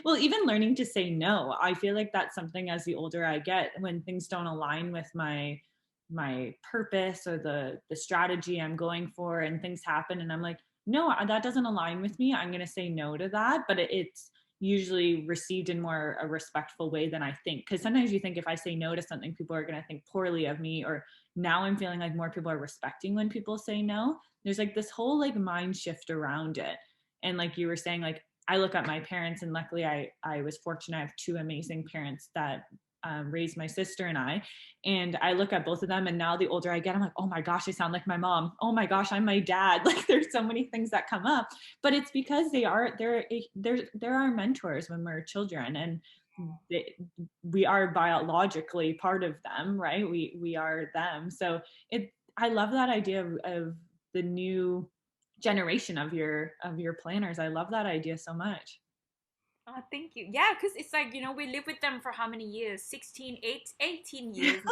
Well, even learning to say no, I feel like that's something as the older I get, when things don't align with my purpose or the strategy I'm going for, and things happen and I'm like, no, that doesn't align with me. I'm going to say no to that. But it's usually received in more a respectful way than I think. Because sometimes you think if I say no to something, people are going to think poorly of me. Or now I'm feeling like more people are respecting when people say no. There's like this whole like mind shift around it. And like you were saying, like I look at my parents, and luckily I was fortunate. I have two amazing parents that raised my sister and I. And I look at both of them, and now the older I get, I'm like, oh my gosh, I sound like my mom. Oh my gosh, I'm my dad. Like there's so many things that come up, but it's because they're our mentors when we're children, and they, we are biologically part of them, right? We are them. So I love that idea of the new generation of your planners. I love that idea so much. Oh, thank you. Yeah, because it's like, we live with them for how many years? 18 years.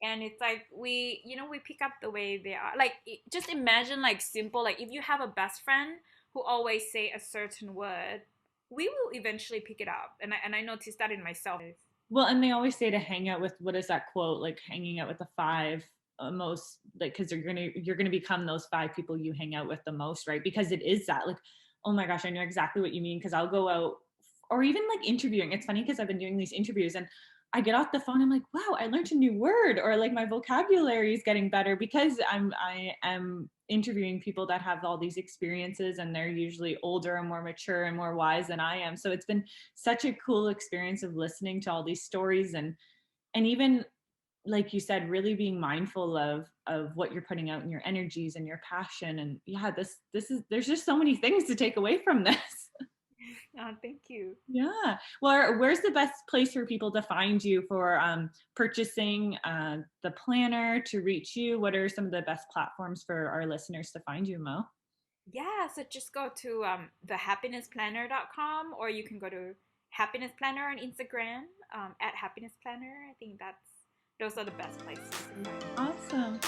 And it's like we pick up the way they are. Like, just imagine, like, simple, like, if you have a best friend who always say a certain word, we will eventually pick it up. And I noticed that in myself. Well, and they always say to hang out with, what is that quote? Like hanging out with the five most, like, because you're gonna become those five people you hang out with the most, right? Because it is that, like, oh my gosh, I know exactly what you mean. Because I'll go out, or even like interviewing. It's funny because I've been doing these interviews, and I get off the phone, I'm like, wow, I learned a new word, or like my vocabulary is getting better, because I am interviewing people that have all these experiences, and they're usually older and more mature and more wise than I am. So it's been such a cool experience of listening to all these stories, and even like you said, really being mindful of what you're putting out in your energies and your passion. And yeah, this is, there's just so many things to take away from this. Oh, thank you. Yeah. Well, where's the best place for people to find you for purchasing the planner, to reach you? What are some of the best platforms for our listeners to find you, Mo? Yeah, so just go to thehappinnessplanner.com, or you can go to Happiness Planner on Instagram, at Happiness Planner. I think those are the best places to find me. Awesome.